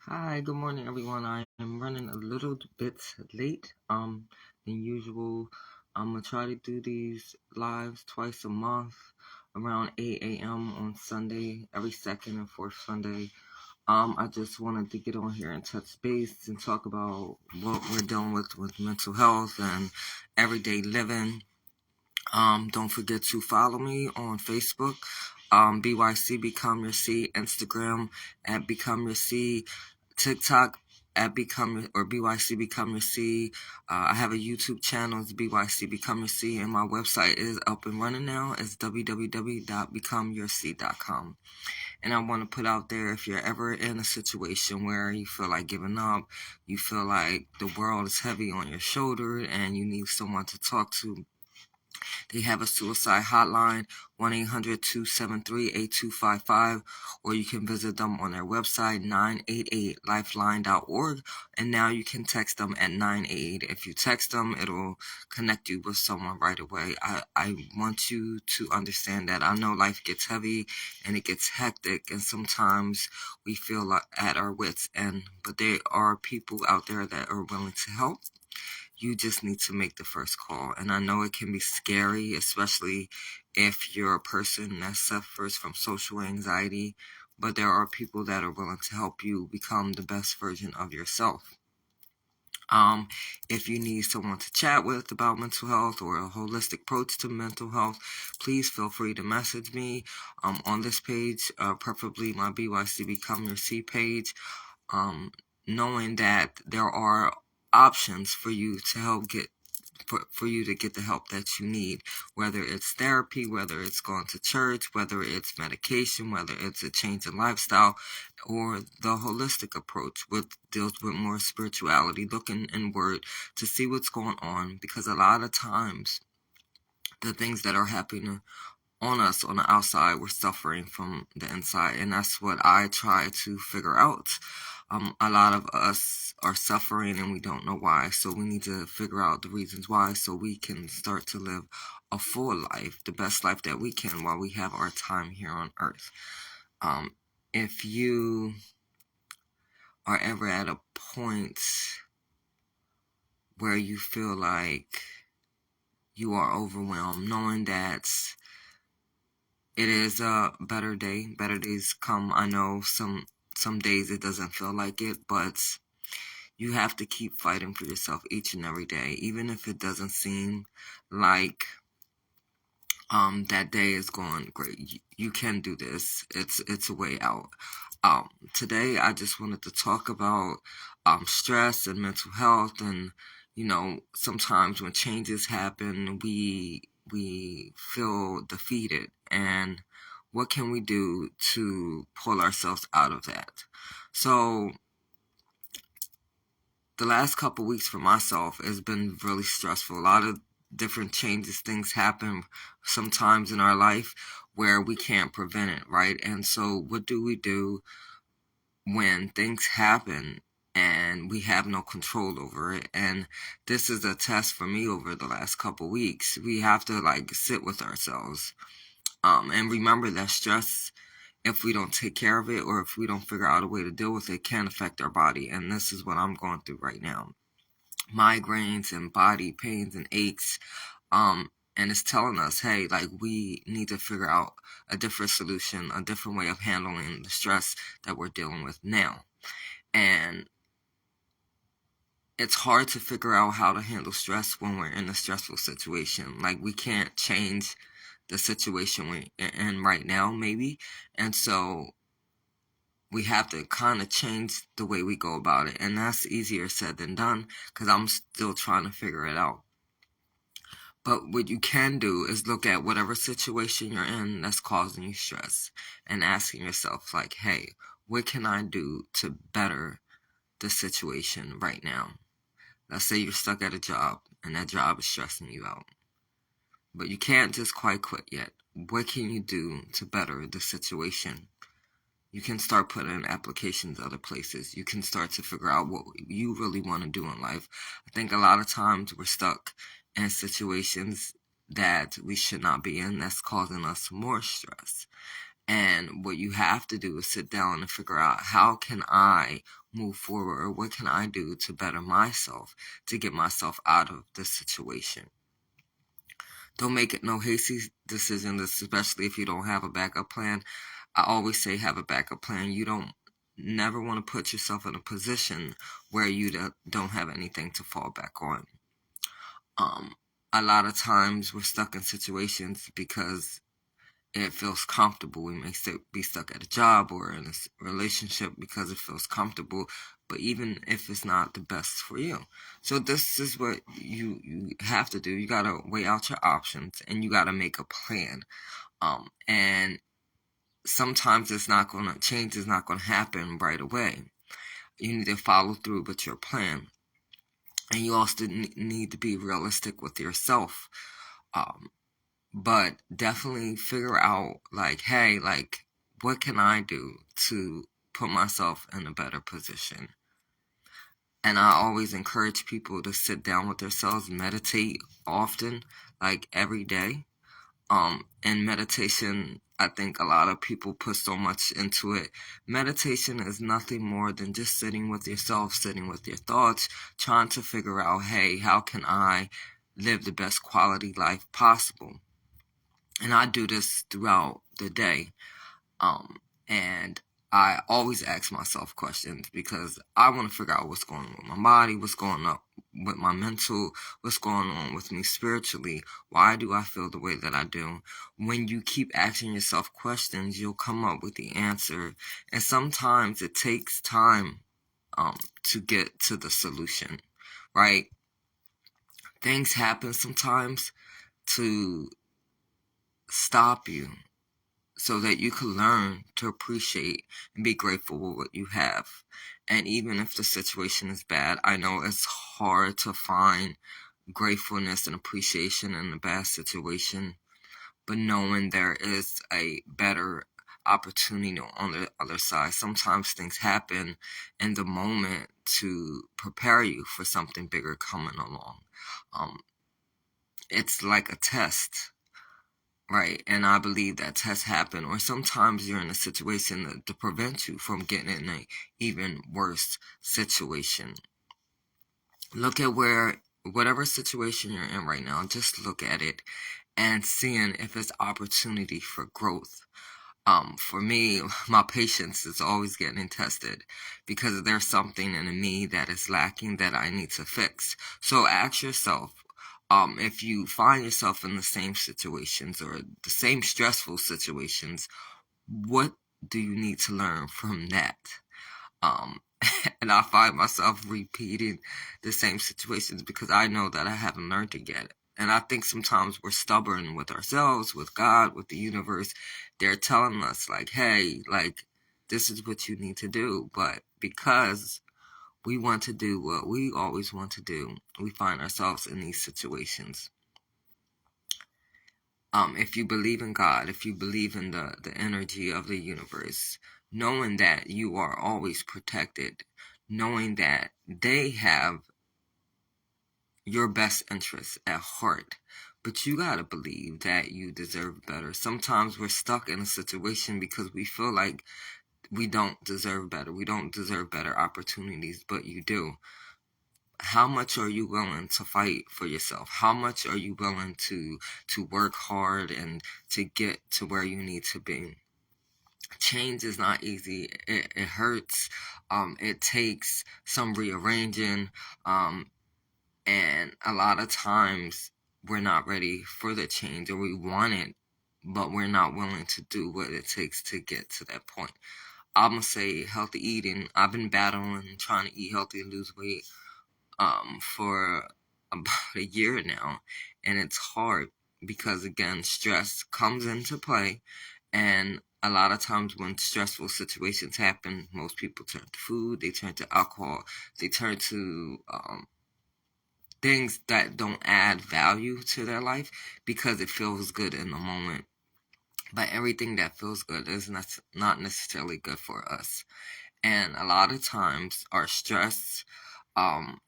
Hi, good morning, everyone. I am running a little bit late than usual. I'm gonna try to do these lives twice a month around 8 a.m. on Sunday, every second and fourth Sunday. I just wanted to get on here and touch base and talk about what we're dealing with mental health and everyday living. Don't forget to follow me on Facebook, BYC Become Your C, Instagram at Become Your C, TikTok at BYC Become Your C. I have a YouTube channel, it's BYC Become Your C, and my website is up and running now. It's www.becomeyourc.com. And I want to put out there, if you're ever in a situation where you feel like giving up, you feel like the world is heavy on your shoulder, and you need someone to talk to, they have a suicide hotline, 1-800-273-8255, or you can visit them on their website, 988lifeline.org, and now you can text them at 988. If you text them, it'll connect you with someone right away. I want you to understand that I know life gets heavy and it gets hectic, and sometimes we feel like at our wits' end, but there are people out there that are willing to help. You just need to make the first call. And I know it can be scary, especially if you're a person that suffers from social anxiety, but there are people that are willing to help you become the best version of yourself. If you need someone to chat with about mental health or a holistic approach to mental health, please feel free to message me on this page, preferably my BYC Become Your C page, knowing that there are options for you to help get for you to get the help that you need, whether it's therapy, whether it's going to church, whether it's medication, whether it's a change in lifestyle, or the holistic approach, which deals with more spirituality, looking inward to see what's going on, because a lot of times the things that are happening on us on the outside, we're suffering from the inside, and that's what I try to figure out. A lot of us are suffering and we don't know why, so we need to figure out the reasons why so we can start to live a full life, the best life that we can while we have our time here on earth. If you are ever at a point where you feel like you are overwhelmed, knowing that it is a better day. Better days come. I know some days it doesn't feel like it, but you have to keep fighting for yourself each and every day, even if it doesn't seem like that day is going great. You can do this. It's a way out. Today I just wanted to talk about stress and mental health, and sometimes when changes happen, we feel defeated, and what can we do to pull ourselves out of that? So the last couple weeks for myself has been really stressful. A lot of different changes, things happen sometimes in our life where we can't prevent it, right? And so what do we do when things happen and we have no control over it? And this is a test for me over the last couple weeks. We have to sit with ourselves and remember that stress, if we don't take care of it or if we don't figure out a way to deal with it, can affect our body. And this is what I'm going through right now. Migraines and body pains and aches. And it's telling us, hey, we need to figure out a different solution, a different way of handling the stress that we're dealing with now. And it's hard to figure out how to handle stress when we're in a stressful situation. We can't change the situation we're in right now, maybe. And so we have to kind of change the way we go about it. And that's easier said than done, because I'm still trying to figure it out. But what you can do is look at whatever situation you're in that's causing you stress and asking yourself, hey, what can I do to better the situation right now? Let's say you're stuck at a job and that job is stressing you out, but you can't just quite quit yet. What can you do to better the situation? You can start putting in applications other places. You can start to figure out what you really want to do in life. I think a lot of times we're stuck in situations that we should not be in, that's causing us more stress. And what you have to do is sit down and figure out, how can I move forward, or what can I do to better myself, to get myself out of this situation. Don't make it no hasty decision, especially if you don't have a backup plan. I always say have a backup plan. You don't never want to put yourself in a position where you don't have anything to fall back on. A lot of times we're stuck in situations because it feels comfortable. We may be stuck at a job or in a relationship because it feels comfortable, but even if it's not the best for you. So this is what you have to do. You got to weigh out your options, and you got to make a plan. And sometimes change is not going to happen right away. You need to follow through with your plan. And you also need to be realistic with yourself. But definitely figure out, like, hey, like, what can I do to put myself in a better position? And I always encourage people to sit down with themselves, meditate often, like every day. And meditation, I think a lot of people put so much into it. Meditation is nothing more than just sitting with yourself, sitting with your thoughts, trying to figure out, hey, how can I live the best quality life possible? And I do this throughout the day. And I always ask myself questions because I want to figure out what's going on with my body, what's going on with my mental, what's going on with me spiritually. Why do I feel the way that I do? When you keep asking yourself questions, you'll come up with the answer. And sometimes it takes time to get to the solution, right? Things happen sometimes to stop you, so that you can learn to appreciate and be grateful for what you have. And even if the situation is bad, I know it's hard to find gratefulness and appreciation in a bad situation, but knowing there is a better opportunity on the other side. Sometimes things happen in the moment to prepare you for something bigger coming along. It's like a test. Right, and I believe that tests happen, or sometimes you're in a situation to prevent you from getting in an even worse situation. Look at whatever situation you're in right now, just look at it and seeing if it's opportunity for growth. For me, my patience is always getting tested because there's something in me that is lacking that I need to fix. So ask yourself, if you find yourself in the same situations or the same stressful situations, what do you need to learn from that? And I find myself repeating the same situations because I know that I haven't learned it yet. And I think sometimes we're stubborn with ourselves, with God, with the universe. They're telling us, like, hey, like, this is what you need to do. But because we want to do what we always want to do, we find ourselves in these situations. If you believe in God, if you believe in the energy of the universe, knowing that you are always protected, knowing that they have your best interests at heart, but you gotta believe that you deserve better. Sometimes we're stuck in a situation because we feel like we don't deserve better. We don't deserve better opportunities, but you do. How much are you willing to fight for yourself? How much are you willing to work hard and to get to where you need to be? Change is not easy. It hurts. It takes some rearranging. And a lot of times we're not ready for the change, or we want it, but we're not willing to do what it takes to get to that point. I'm going to say healthy eating. I've been battling trying to eat healthy and lose weight for about a year now, and it's hard because, again, stress comes into play, and a lot of times when stressful situations happen, most people turn to food, they turn to alcohol, they turn to things that don't add value to their life because it feels good in the moment. But everything that feels good is not necessarily good for us. And a lot of times our stress,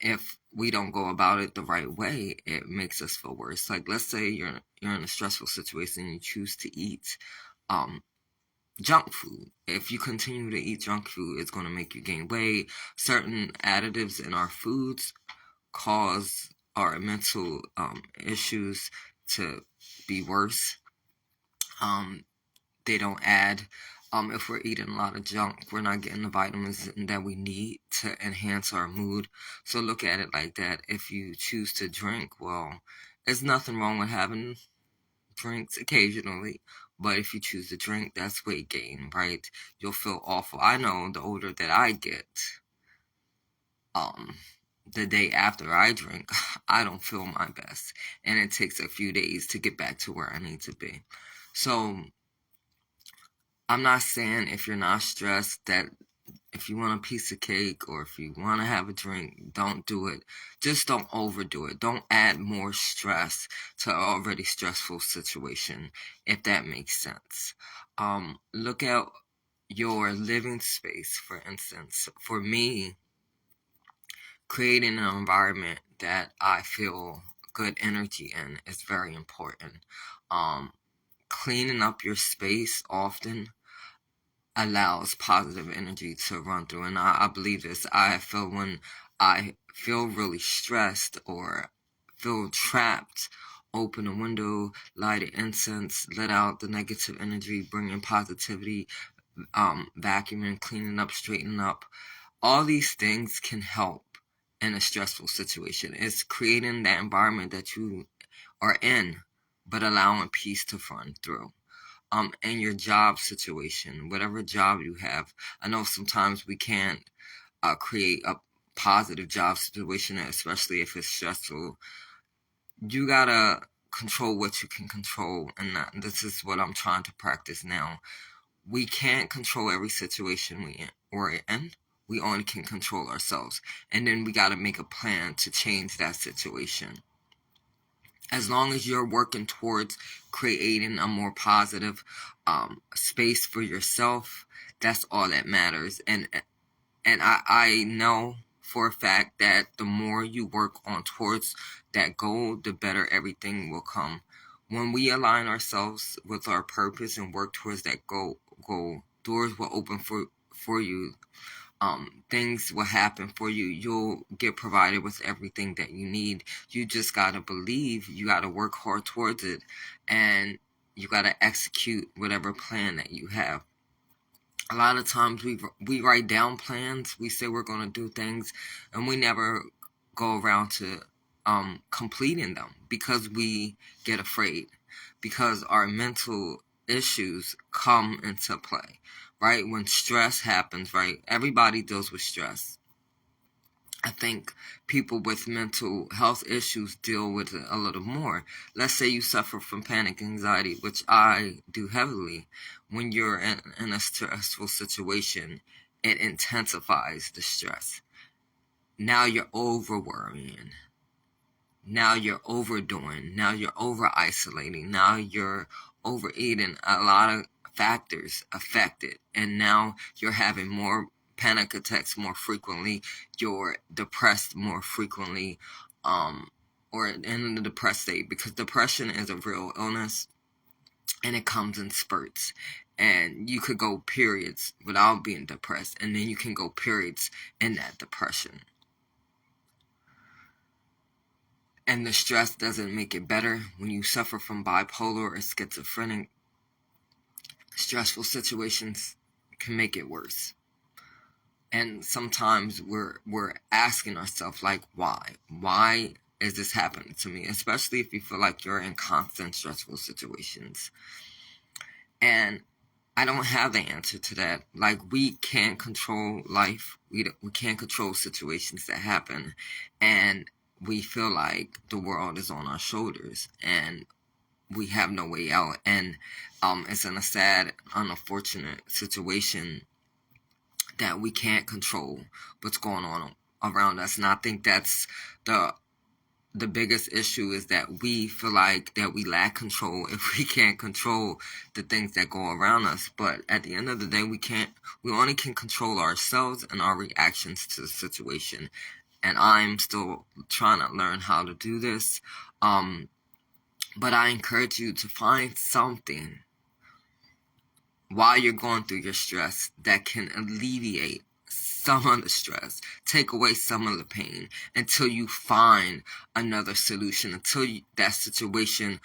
if we don't go about it the right way, it makes us feel worse. Like, let's say you're in a stressful situation and you choose to eat junk food. If you continue to eat junk food, it's going to make you gain weight. Certain additives in our foods cause our mental issues to be worse. They don't add, if we're eating a lot of junk, we're not getting the vitamins that we need to enhance our mood. So look at it like that. If you choose to drink, well, there's nothing wrong with having drinks occasionally, but if you choose to drink, that's weight gain, right? You'll feel awful. I know the older that I get, the day after I drink, I don't feel my best, and it takes a few days to get back to where I need to be. So I'm not saying if you're not stressed that if you want a piece of cake or if you want to have a drink, don't do it. Just don't overdo it. Don't add more stress to an already stressful situation, if that makes sense. Look at your living space, for instance. For me, creating an environment that I feel good energy in is very important. Cleaning up your space often allows positive energy to run through. And I believe this. I feel when I feel really stressed or feel trapped, open a window, light an incense, let out the negative energy, bring in positivity, vacuuming, cleaning up, straightening up. All these things can help in a stressful situation. It's creating that environment that you are in, but allowing peace to run through. In your job situation, whatever job you have. I know sometimes we can't create a positive job situation, especially if it's stressful. You gotta control what you can control, and this is what I'm trying to practice now. We can't control every situation we're in. We only can control ourselves, and then we gotta make a plan to change that situation. As long as you're working towards creating a more positive space for yourself, that's all that matters. And I know for a fact that the more you work on towards that goal, the better everything will come. When we align ourselves with our purpose and work towards that goal, doors will open for you. Things will happen for you. You'll get provided with everything that you need. You just gotta believe. You gotta work hard towards it, and you gotta execute whatever plan that you have. A lot of times we write down plans. We say we're gonna do things, and we never go around to completing them because we get afraid, because our mental issues come into play, right? When stress happens, right? Everybody deals with stress. I think people with mental health issues deal with it a little more. Let's say you suffer from panic anxiety, which I do heavily. When you're in a stressful situation, it intensifies the stress. Now you're over worrying. Now you're overdoing. Now you're over isolating. Now you're overeating. A lot of factors affect it. And now you're having more panic attacks more frequently. You're depressed more frequently. Or in a depressed state. Because depression is a real illness. And it comes in spurts. And you could go periods without being depressed. And then you can go periods in that depression. And the stress doesn't make it better. When you suffer from bipolar or schizophrenic, stressful situations can make it worse. And sometimes we're asking ourselves, like, why? Why is this happening to me? Especially if you feel like you're in constant stressful situations. And I don't have the answer to that. Like, we can't control life. We can't control situations that happen. And we feel like the world is on our shoulders and we have no way out. And it's in a sad, unfortunate situation that we can't control what's going on around us. And I think that's the biggest issue, is that we feel like that we lack control if we can't control the things that go around us. But at the end of the day, we only can control ourselves and our reactions to the situation. And I'm still trying to learn how to do this. But I encourage you to find something while you're going through your stress that can alleviate some of the stress, take away some of the pain until you find another solution, until that situation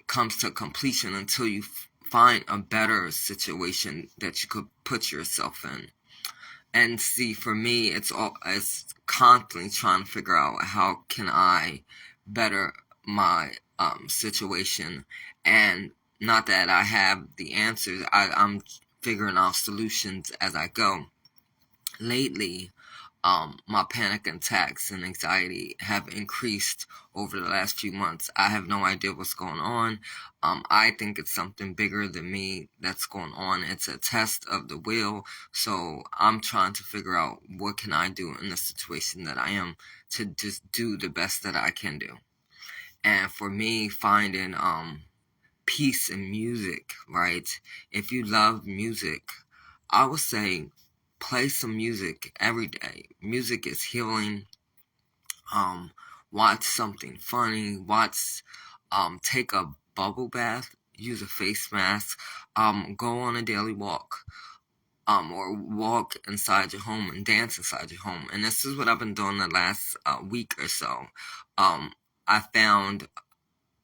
comes to completion, until you find a better situation that you could put yourself in. And see, for me, it's constantly trying to figure out how can I better my situation. And not that I have the answers, I'm figuring out solutions as I go. Lately, my panic attacks and anxiety have increased over the last few months. I have no idea what's going on. I think it's something bigger than me that's going on. It's a test of the will. So I'm trying to figure out what can I do in the situation that I am to just do the best that I can do. And for me, finding peace in music, right? If you love music, I would say play some music every day. Music is healing. Watch something funny. Take a bubble bath. Use a face mask. Go on a daily walk. Or walk inside your home and dance inside your home. And this is what I've been doing the last week or so.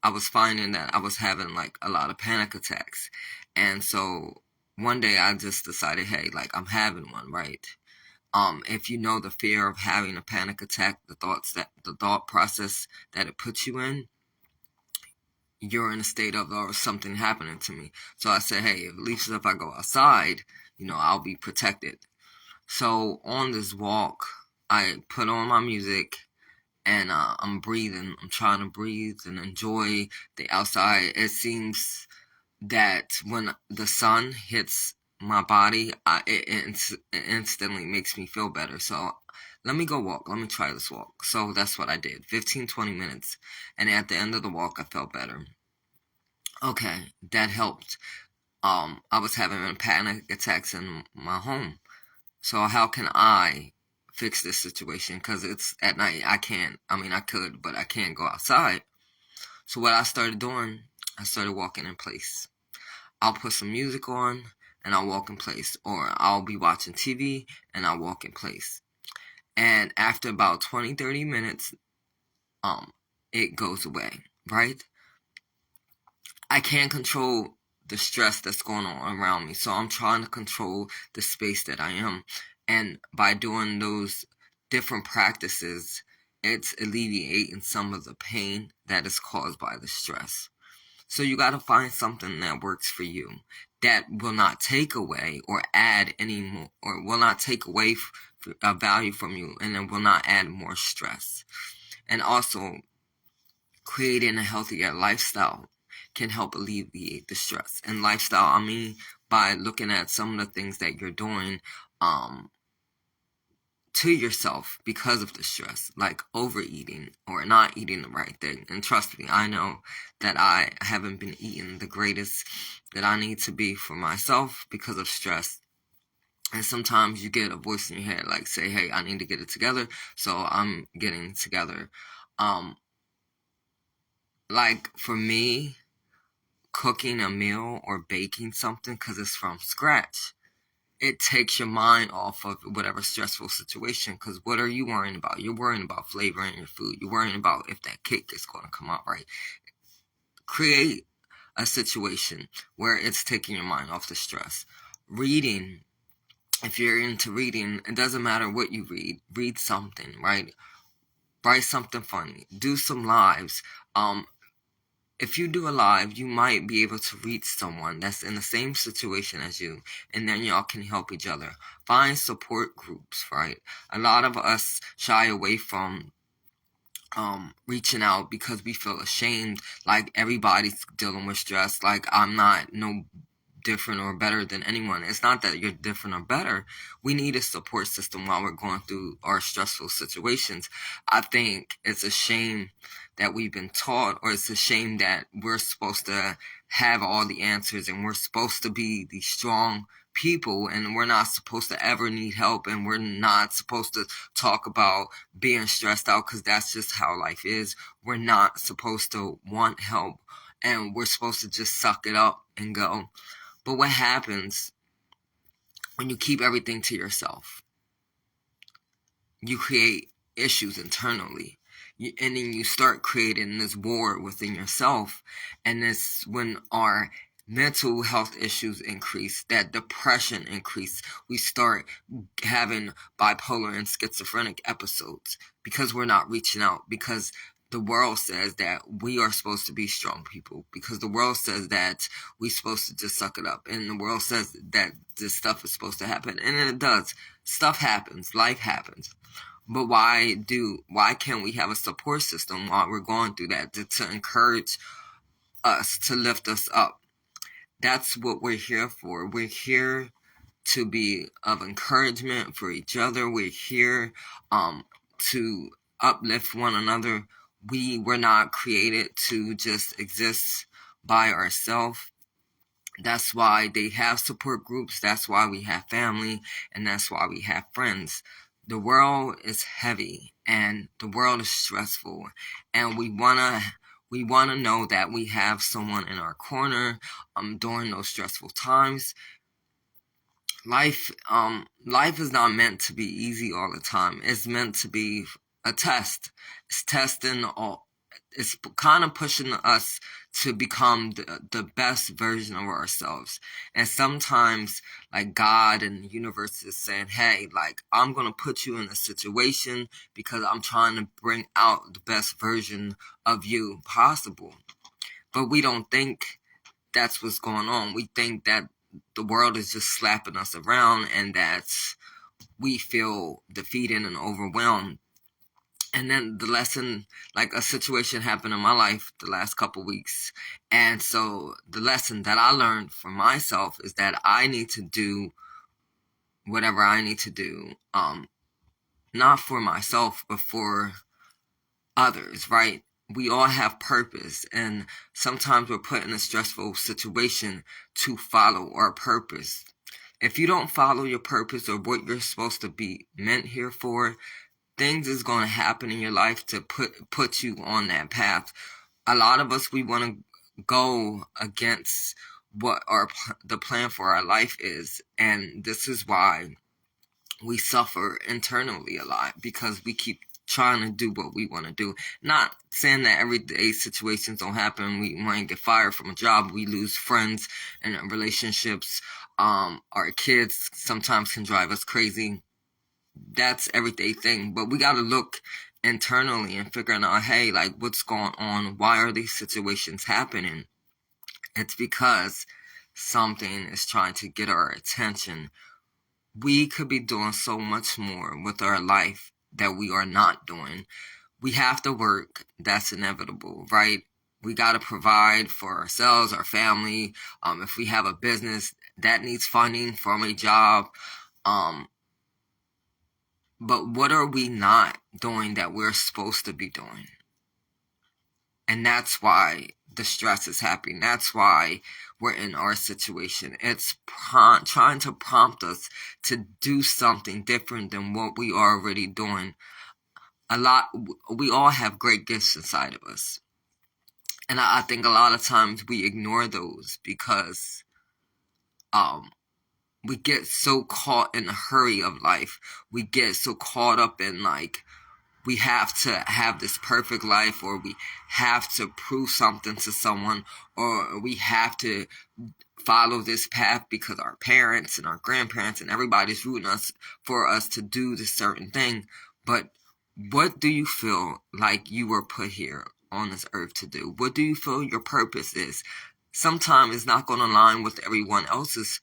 I was finding that I was having like a lot of panic attacks. And so one day I just decided, hey, like I'm having one, right? If you know the fear of having a panic attack, the thought process that it puts you in, you're in a state of, or something happening to me. So I said, hey, at least if I go outside, I'll be protected. So on this walk, I put on my music and I'm breathing. I'm trying to breathe and enjoy the outside. It seems that when the sun hits my body, it instantly makes me feel better. So let me go walk. Let me try this walk. So that's what I did. 15, 20 minutes. And at the end of the walk, I felt better. Okay, that helped. I was having panic attacks in my home. So how can I fix this situation? Because it's at night. I could, but I can't go outside. So what I started doing, I started walking in place. I'll put some music on and I'll walk in place. Or I'll be watching TV and I'll walk in place. And after about 20, 30 minutes, it goes away, right? I can't control the stress that's going on around me. So I'm trying to control the space that I am. And by doing those different practices, it's alleviating some of the pain that is caused by the stress. So you got to find something that works for you, that will not take away or add any more, or will not take away value from you, and it will not add more stress. And also, creating a healthier lifestyle can help alleviate the stress. And lifestyle, I mean, by looking at some of the things that you're doing to yourself because of the stress, like overeating or not eating the right thing. And trust me, I know that I haven't been eating the greatest that I need to be for myself because of stress. And sometimes you get a voice in your head like say, hey, I need to get it together. So I'm getting it together. Like for me, cooking a meal or baking something because it's from scratch, it takes your mind off of whatever stressful situation. Because what are you worrying about? You're worrying about flavoring your food. You're worrying about if that cake is going to come out right. Create a situation where it's taking your mind off the stress. Reading, if you're into reading, it doesn't matter what you read something, right? Write something funny. Do some lives. If you do a live, you might be able to reach someone that's in the same situation as you, and then y'all can help each other. Find support groups, right? A lot of us shy away from reaching out because we feel ashamed, like everybody's dealing with stress, like I'm not no different or better than anyone. It's not that you're different or better. We need a support system while we're going through our stressful situations. I think it's a shame that we've been taught, or it's a shame that we're supposed to have all the answers and we're supposed to be the strong people and we're not supposed to ever need help, and we're not supposed to talk about being stressed out because that's just how life is. We're not supposed to want help and we're supposed to just suck it up and go. But what happens when you keep everything to yourself? You create issues internally. And then you start creating this war within yourself. And this when our mental health issues increase, that depression increase. We start having bipolar and schizophrenic episodes because we're not reaching out, because the world says that we are supposed to be strong people, because the world says that we're supposed to just suck it up, and the world says that this stuff is supposed to happen, and it does. Stuff happens, life happens. But why can't we have a support system while we're going through that to encourage us, to lift us up? That's what we're here for. We're here to be of encouragement for each other. We're here to uplift one another. We were not created to just exist by ourselves. That's why they have support groups. That's why we have family, and that's why we have friends. The world is heavy, and the world is stressful, and we wanna know that we have someone in our corner during those stressful times. Life is not meant to be easy all the time. It's meant to be a test. It's testing all. It's kind of pushing us to become the best version of ourselves. And sometimes, like, God and the universe is saying, hey, like, I'm going to put you in a situation because I'm trying to bring out the best version of you possible. But we don't think that's what's going on. We think that the world is just slapping us around and that we feel defeated and overwhelmed. And then the lesson, like, a situation happened in my life the last couple weeks. And so the lesson that I learned for myself is that I need to do whatever I need to do, not for myself, but for others, right? We all have purpose, and sometimes we're put in a stressful situation to follow our purpose. If you don't follow your purpose or what you're supposed to be meant here for, things is going to happen in your life to put you on that path. A lot of us, we want to go against what the plan for our life is, and this is why we suffer internally a lot, because we keep trying to do what we want to do. Not saying that everyday situations don't happen. We might get fired from a job. We lose friends and relationships. Our kids sometimes can drive us crazy. That's everyday thing. But we got to look internally and figure out, hey, like, what's going on? Why are these situations happening? It's because something is trying to get our attention. We could be doing so much more with our life that we are not doing. We have to work. That's inevitable, right? We got to provide for ourselves, our family. If we have a business that needs funding from a job. But what are we not doing that we're supposed to be doing? And that's why the stress is happening. That's why we're in our situation. It's trying to prompt us to do something different than what we are already doing. We all have great gifts inside of us. And I think a lot of times we ignore those because we get so caught in the hurry of life. We get so caught up in, like, we have to have this perfect life, or we have to prove something to someone, or we have to follow this path because our parents and our grandparents and everybody's rooting for us to do this certain thing. But what do you feel like you were put here on this earth to do? What do you feel your purpose is? Sometimes it's not going to align with everyone else's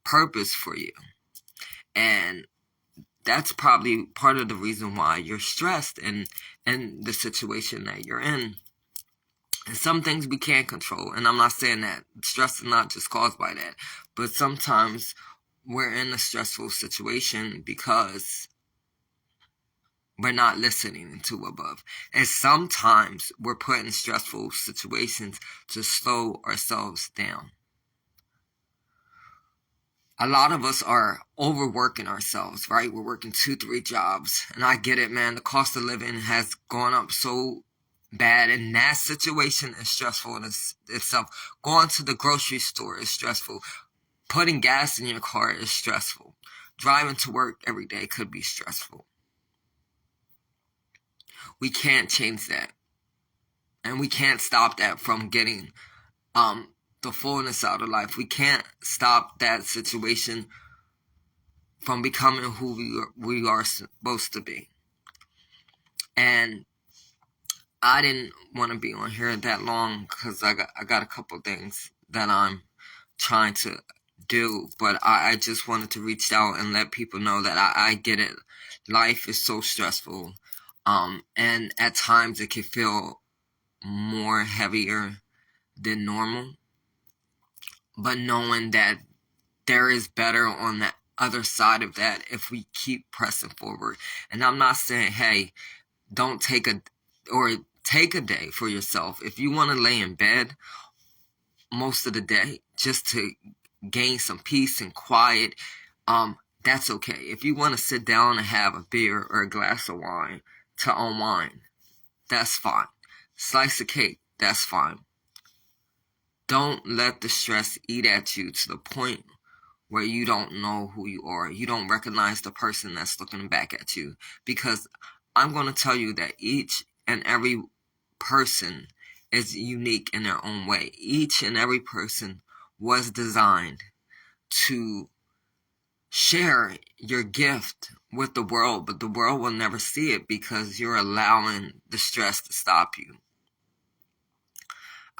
purpose for you. And that's probably part of the reason why you're stressed in the situation that you're in. And some things we can't control. And I'm not saying that stress is not just caused by that. But sometimes we're in a stressful situation because we're not listening to above. And sometimes we're put in stressful situations to slow ourselves down. A lot of us are overworking ourselves, right? We're working 2-3 jobs. And I get it, man. The cost of living has gone up so bad, and that situation is stressful in itself. Going to the grocery store is stressful. Putting gas in your car is stressful. Driving to work every day could be stressful. We can't change that. And we can't stop that from getting the fullness out of life. We can't stop that situation from becoming who we are supposed to be. And I didn't want to be on here that long because I got a couple things that I'm trying to do, but I just wanted to reach out and let people know that I get it. Life is so stressful, and at times it can feel more heavier than normal, but knowing that there is better on the other side of that if we keep pressing forward. And I'm not saying, hey, don't take a day for yourself. If you want to lay in bed most of the day just to gain some peace and quiet, that's okay. If you want to sit down and have a beer or a glass of wine to unwind, that's fine. Slice of cake, that's fine. Don't let the stress eat at you to the point where you don't know who you are. You don't recognize the person that's looking back at you. Because I'm going to tell you that each and every person is unique in their own way. Each and every person was designed to share your gift with the world, but the world will never see it because you're allowing the stress to stop you.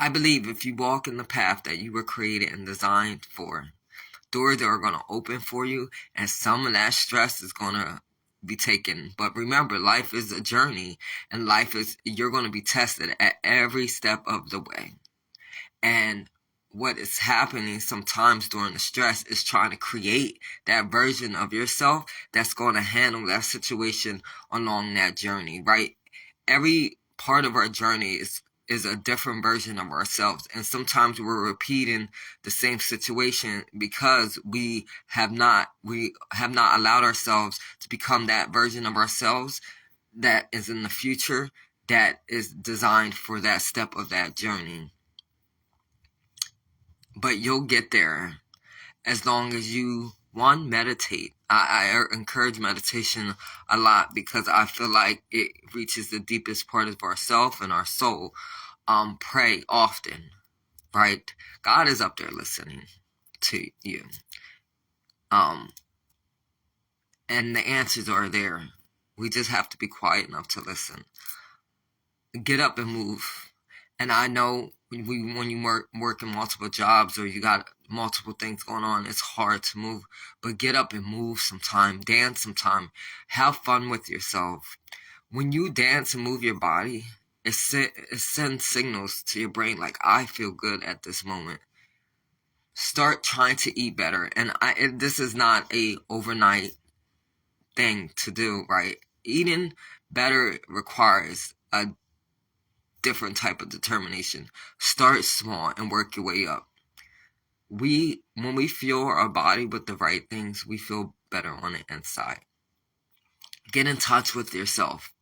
I believe if you walk in the path that you were created and designed for, doors are going to open for you, and some of that stress is going to be taken. But remember, life is a journey, and you're going to be tested at every step of the way. And what is happening sometimes during the stress is trying to create that version of yourself that's going to handle that situation along that journey, right? Every part of our journey is a different version of ourselves, and sometimes we're repeating the same situation because we have not allowed ourselves to become that version of ourselves that is in the future, that is designed for that step of that journey. But you'll get there as long as you, one, meditate. I encourage meditation a lot because I feel like it reaches the deepest part of ourself and our soul. Pray often, right? God is up there listening to you. And the answers are there. We just have to be quiet enough to listen. Get up and move. And I know when you work in multiple jobs or you got multiple things going on, it's hard to move. But get up and move sometime. Dance sometime. Have fun with yourself. When you dance and move your body, it sends signals to your brain like, I feel good at this moment. Start trying to eat better. And this is not a overnight thing to do, right? Eating better requires a different type of determination. Start small and work your way up. When we fuel our body with the right things, we feel better on the inside. Get in touch with yourself.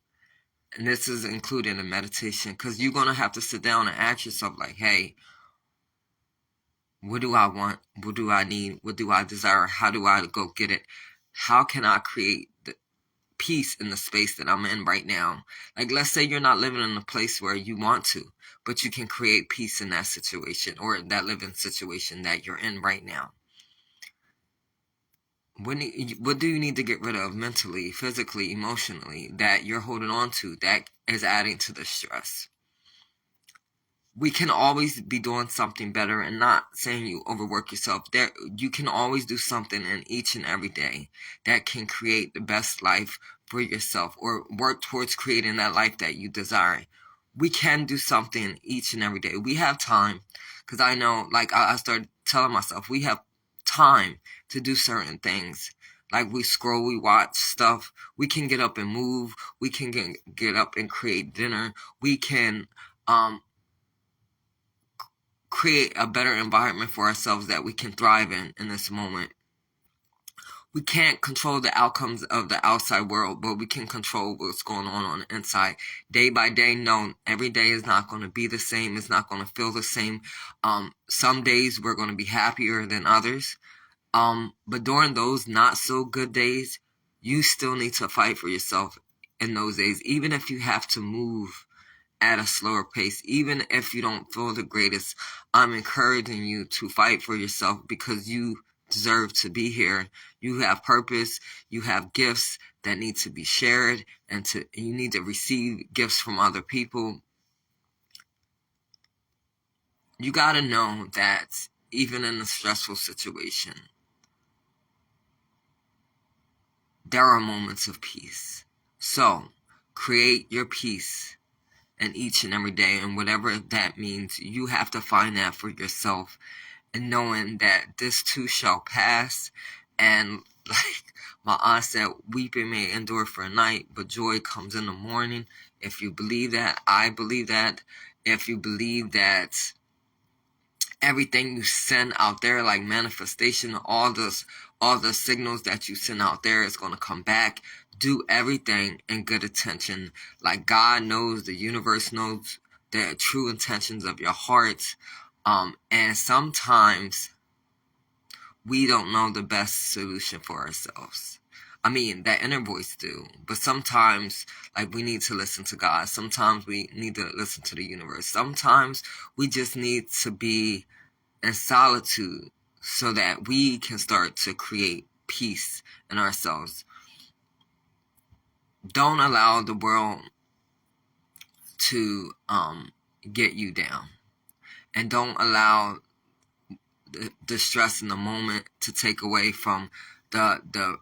And this is included in meditation because you're going to have to sit down and ask yourself like, hey, what do I want? What do I need? What do I desire? How do I go get it? How can I create the peace in the space that I'm in right now? Like, let's say you're not living in a place where you want to, but you can create peace in that situation or that living situation that you're in right now. What do you need to get rid of mentally, physically, emotionally that you're holding on to that is adding to the stress? We can always be doing something better, and not saying you overwork yourself. You can always do something in each and every day that can create the best life for yourself or work towards creating that life that you desire. We can do something each and every day. We have time, because I know, like I started telling myself, we have time to do certain things. Like we scroll, we watch stuff. We can get up and move. We can get up and create dinner. We can create a better environment for ourselves that we can thrive in this moment. We can't control the outcomes of the outside world, but we can control what's going on the inside. Day by day, no, every day is not going to be the same. It's not going to feel the same. Some days we're going to be happier than others. But during those not so good days, you still need to fight for yourself in those days, even if you have to move at a slower pace, even if you don't feel the greatest. I'm encouraging you to fight for yourself because you deserve to be here. You have purpose. You have gifts that need to be shared, and you need to receive gifts from other people. You got to know that even in a stressful situation, there are moments of peace. So, create your peace in each and every day, and whatever that means, you have to find that for yourself, and knowing that this too shall pass. And like my aunt said, weeping may endure for a night, but joy comes in the morning. If you believe that, I believe that. If you believe that everything you send out there, like manifestation, all the signals that you send out there is going to come back. Do everything in good intention. Like God knows, the universe knows the true intentions of your heart. And sometimes we don't know the best solution for ourselves. I mean, that inner voice do. But sometimes, like, we need to listen to God. Sometimes we need to listen to the universe. Sometimes we just need to be in solitude so that we can start to create peace in ourselves. Don't allow the world to get you down. And don't allow the stress in the moment to take away from the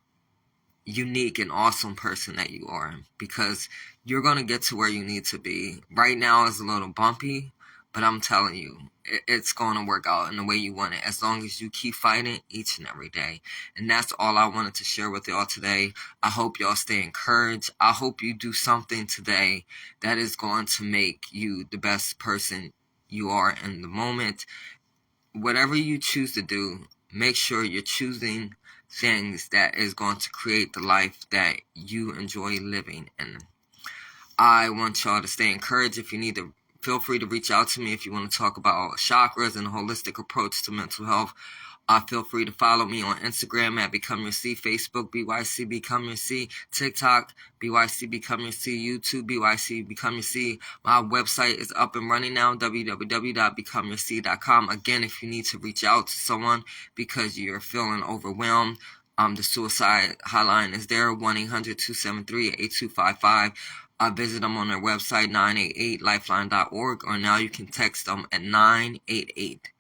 unique and awesome person that you are, because you're going to get to where you need to be. Right now is a little bumpy, but I'm telling you, it's going to work out in the way you want it, as long as you keep fighting each and every day. And that's all I wanted to share with y'all today. I hope y'all stay encouraged. I hope you do something today that is going to make you the best person you are in the moment. Whatever you choose to do, make sure you're choosing things that is going to create the life that you enjoy living in. I want y'all to stay encouraged. If you need to, feel free to reach out to me if you want to talk about chakras and a holistic approach to mental health. Feel free to follow me on Instagram at Become Your C, Facebook, BYC Become Your C, TikTok, BYC Become Your C, YouTube, BYC Become Your C. My website is up and running now, www.becomeyourc.com. Again, if you need to reach out to someone because you're feeling overwhelmed, the suicide hotline is there, 1-800-273-8255. Visit them on their website, 988lifeline.org, or now you can text them at 988.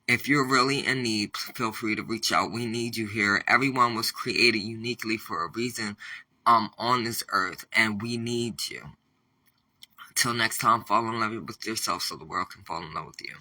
If you're really in need, feel free to reach out. We need you here. Everyone was created uniquely for a reason on this earth, and we need you. Until next time, fall in love with yourself so the world can fall in love with you.